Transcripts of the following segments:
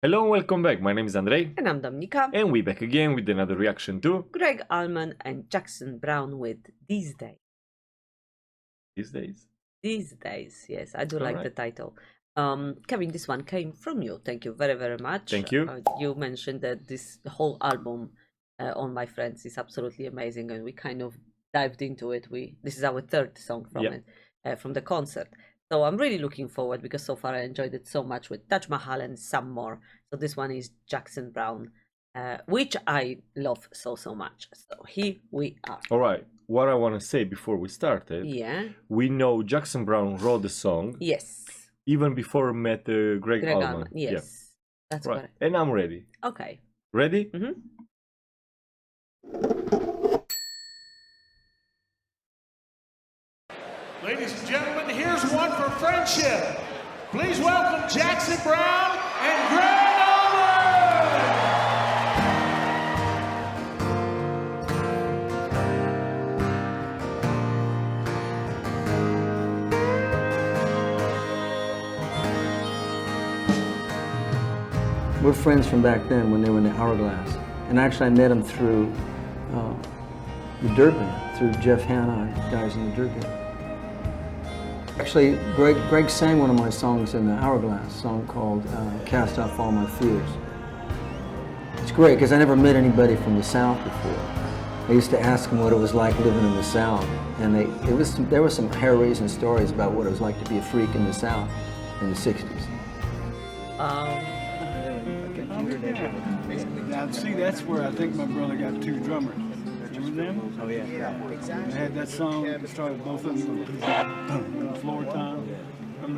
Hello and welcome back. My name is Andrei. And I'm Dominika. And we're back again with another reaction to Gregg Allman and Jackson Browne with These Days. These Days. These Days, yes, I do like right. the title. Kevin, this one came from you. Thank you very, very much. Thank you. You mentioned that the whole album, On My Friends, is absolutely amazing, and we kind of dived into it. This is our third song from it, from the concert. So I'm really looking forward because so far I enjoyed it so much with Taj Mahal and some more. So this one is Jackson Browne, which I love so much. So here we are. All right. What I want to say before we started, we know Jackson Browne wrote the song. Yes. Even before met Gregg Allman. Yes, that's right. correct. And I'm ready. Okay. Ready? Mm-hmm. Ladies and gentlemen, here's one for friendship. Please welcome Jackson Browne and Gregg Allman! We're friends from back then when they were in the Hourglass. And actually I met them through the Dirt Band, through Jeff Hanna and guys in the Dirt Band. Actually, Gregg sang one of my songs in the Hourglass, a song called Cast Off All My Fears. It's great because I never met anybody from the South before. I used to ask them what it was like living in the South, and there were some hair-raising stories about what it was like to be a freak in the South in the 60s. Now, see, that's where I think my brother got two drummers. Remember them? Oh, yeah. They had that song that started both of them floor time.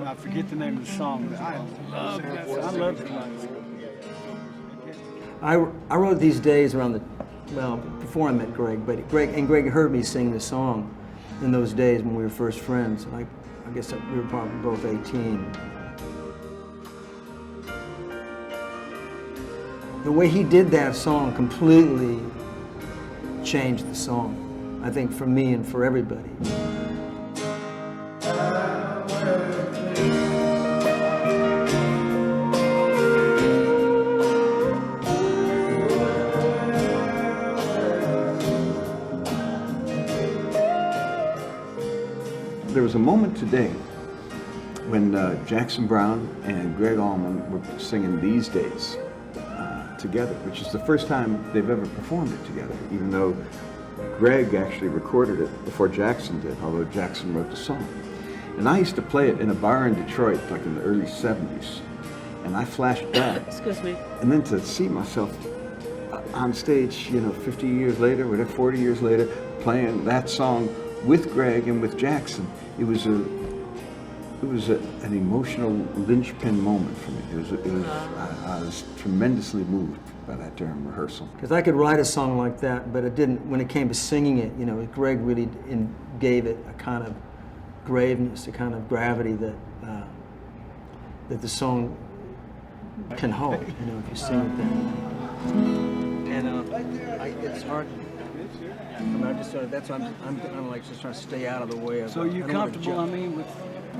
I forget the name of the song, but I love that. I love it. I wrote These Days around before I met Gregg, but Gregg heard me sing the song in those days when we were first friends. I guess we were probably both 18. The way he did that song completely changed the song, I think, for me and for everybody. There was a moment today when Jackson Browne and Gregg Allman were singing These Days together, which is the first time they've ever performed it together, even though Gregg actually recorded it before Jackson did, although Jackson wrote the song. And I used to play it in a bar in Detroit, like in the early 70s, and I flashed back. Excuse me. And then to see myself on stage, 50 years later, whatever, 40 years later, playing that song with Gregg and with Jackson, it was an emotional linchpin moment for me. I was tremendously moved by that during rehearsal. Because I could write a song like that, but it didn't. When it came to singing it, Gregg really gave it a kind of graveness, a kind of gravity that the song can hold. If you sing it that way. And it's hard. That's why I'm like just trying to stay out of the way of. So you comfortable? With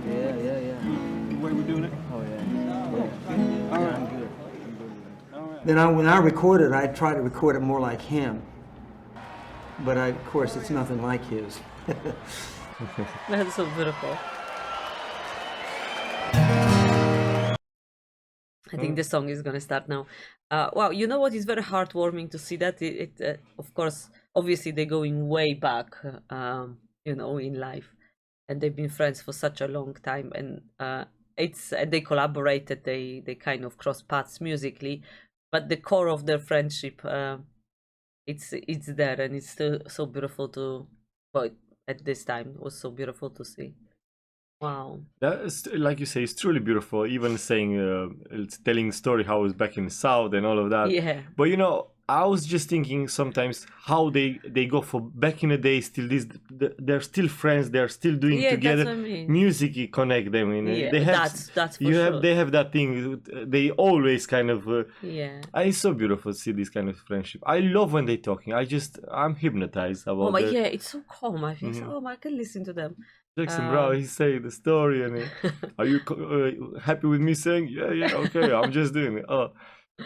Yeah. the way we're doing it? Oh yeah. All right. I'm good. All right. Then when I recorded, I tried to record it more like him. But of course, it's nothing like his. That's so beautiful. I think the song is gonna start now. Wow, you know what is very heartwarming to see that of course, obviously they're going way back, in life, and they've been friends for such a long time, and they collaborated, they kind of cross paths musically, but the core of their friendship, it's there, and it's still so beautiful at this time it was so beautiful to see. Wow. That's, like you say, it's truly beautiful. Even saying, it's telling the story how it was back in the South and all of that. Yeah. But I was just thinking sometimes how they go for back in the day. Still, they're still friends. They're still doing together. That's what I mean. Music connect them. Yeah, they have, that's for sure. They have that thing. They always kind of. Yeah. It's so beautiful to see this kind of friendship. I love when they're talking. I'm hypnotized about. Oh my, yeah, it's so calm. I think. So, I can listen to them. Jackson Browne, he's saying the story, and are you happy with me saying, yeah, okay, I'm just doing it. Oh,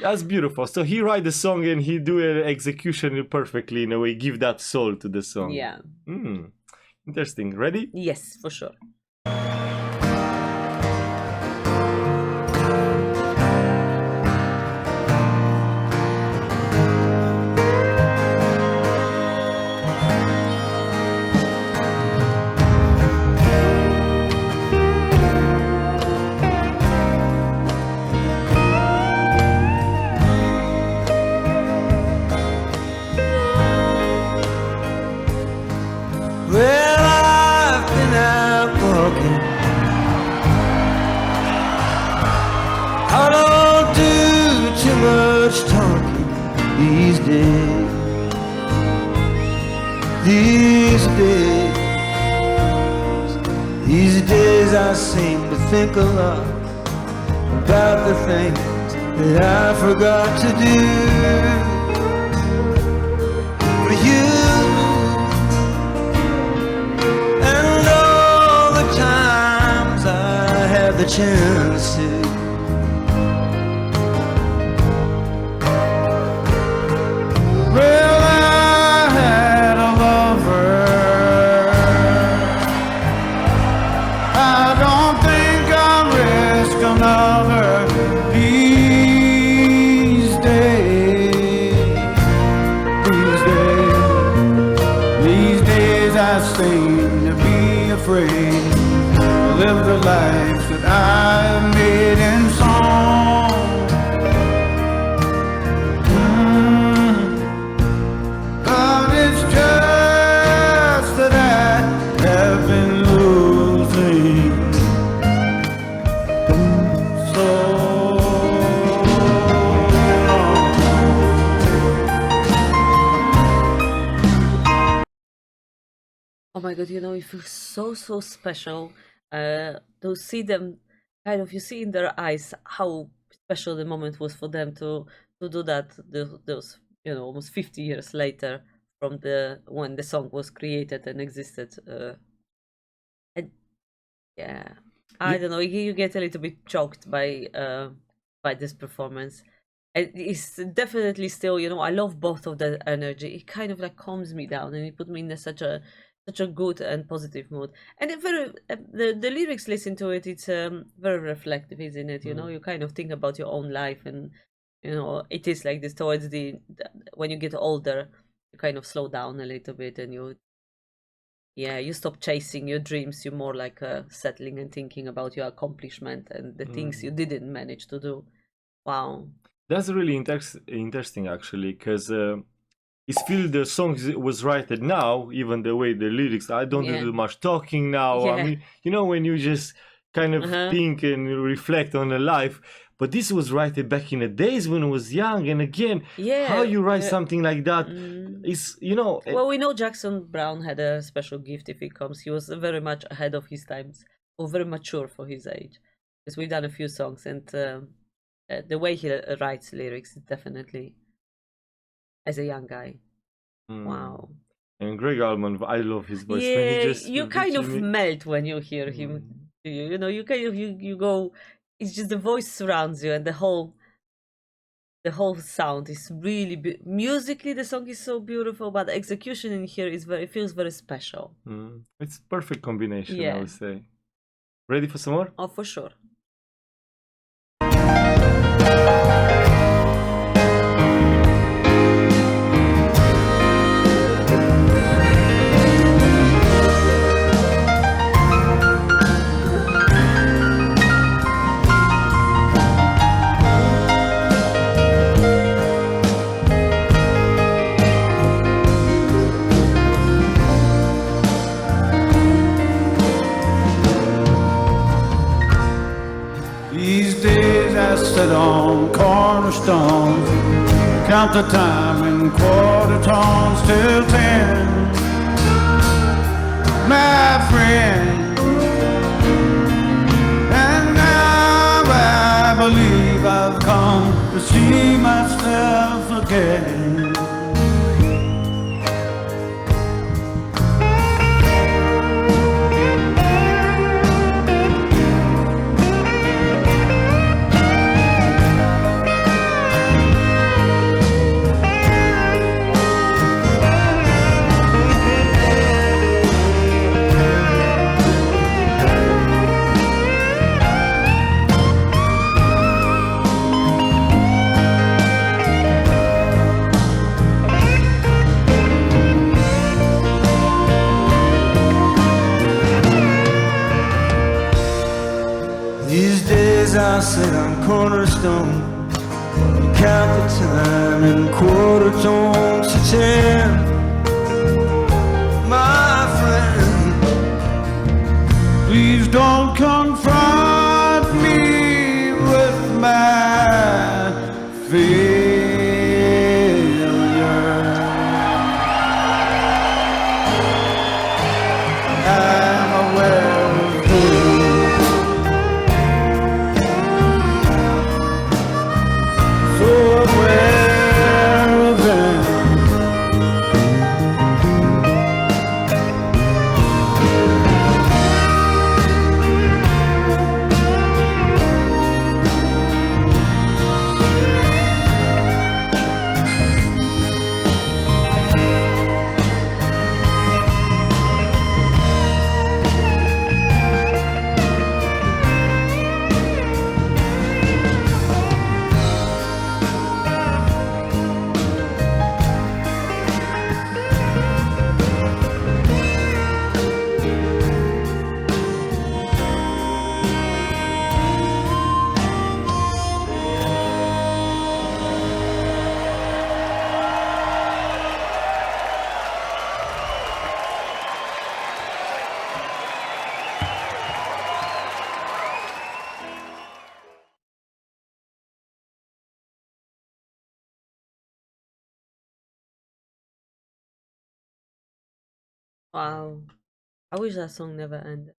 that's beautiful. So he write the song and he do an execution perfectly in a way, give that soul to the song. Yeah. Interesting. Ready? Yes, for sure. Well, I've been out walking. I don't do too much talking these days. These days I seem to think a lot about the things that I forgot to do for you. The chance to well, I had a lover. I don't think I'll risk another these days. These days I seem to be afraid to live the life that I made in song. But it's just that I have been losing so Oh my God, it feels so special to see them kind of, you see in their eyes how special the moment was for them to do that, those, almost 50 years later from when the song was created and existed. And yeah, I don't know, you get a little bit choked by this performance. And it's definitely still, I love both of the energy. It kind of like calms me down and it put me in such a good and positive mood. And it the lyrics, listen to it, it's very reflective, isn't it? You kind of think about your own life, and it is like this towards when you get older, you kind of slow down a little bit, and you stop chasing your dreams. You're more like settling and thinking about your accomplishment and the things you didn't manage to do. Wow, that's really interesting actually, because it's feel the song was written now, even the way the lyrics. I don't do much talking now. I mean, when you just kind of think and reflect on the life. But this was written back in the days when I was young. And again, how you write something like that is, Well, we know Jackson Browne had a special gift if it comes. He was very much ahead of his times, or very mature for his age. Because we've done a few songs, and the way he writes lyrics is definitely, as a young guy. Wow. And Gregg Allman, I love his voice. Yeah, when he just you kind of melt when you hear him. You kind of you go. It's just the voice surrounds you, and the whole sound is really musically. The song is so beautiful, but the execution in here feels very special. It's perfect combination, Yeah. I would say. Ready for some more? Oh, for sure. these days I sit on Cornerstone, count the time in quarter tones till 10, my friend. And now I believe I've come to see myself again. I sit on Cornerstone, count the time in quarter tones to 10. My friend, please don't confront me with my failure. I'm aware of them, so aware of them. Wow. I wish that song never ended.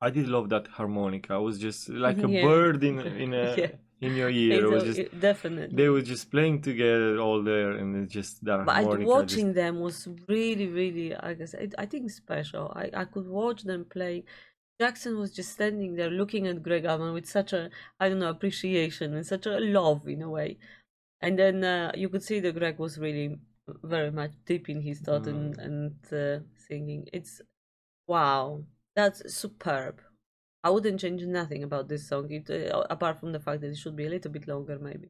I did love that harmonica. It was just like a Yeah. bird in Yeah. in your ear. It was just definitely. they were just playing together all there, and it's just that But harmonica. watching them was really, really, I guess, I think special. I could watch them play. Jackson was just standing there looking at Gregg Allman with such a, I don't know, appreciation and such a love in a way. And then you could see that Gregg was really very much deep in his thought and singing. It's, wow, that's superb. I wouldn't change nothing about this song, apart from the fact that it should be a little bit longer, maybe.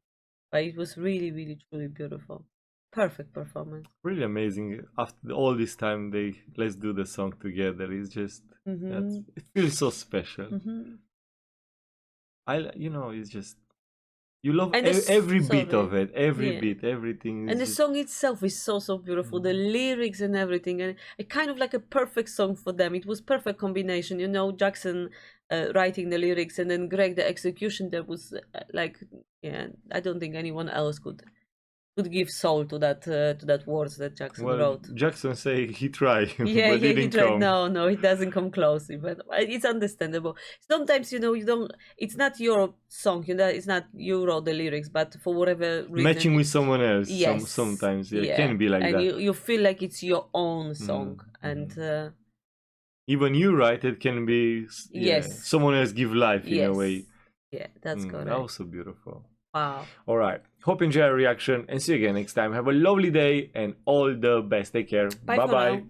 But it was really, really, truly beautiful. Perfect performance. Really amazing. After all this time, let's do the song together. It's just it feels so special. It's just you love every bit of it, every bit, everything. And the song itself is so beautiful. The lyrics and everything, and it kind of like a perfect song for them. It was perfect combination. Jackson writing the lyrics, and then Gregg the execution. That was I don't think anyone else could give soul to that words that Jackson wrote. Jackson say he tried. Yeah, but he tried. come. No, it doesn't come close. But it's understandable. Sometimes you don't. It's not your song. It's not you wrote the lyrics, but for whatever reason, matching with someone else. Yes, sometimes it can be like and that. And you feel like it's your own song, and even you write it can be someone else give life in a way. Yeah, that's correct. Also beautiful. Wow. All right. Hope you enjoy our reaction and see you again next time. Have a lovely day and all the best. Take care. Bye. Bye.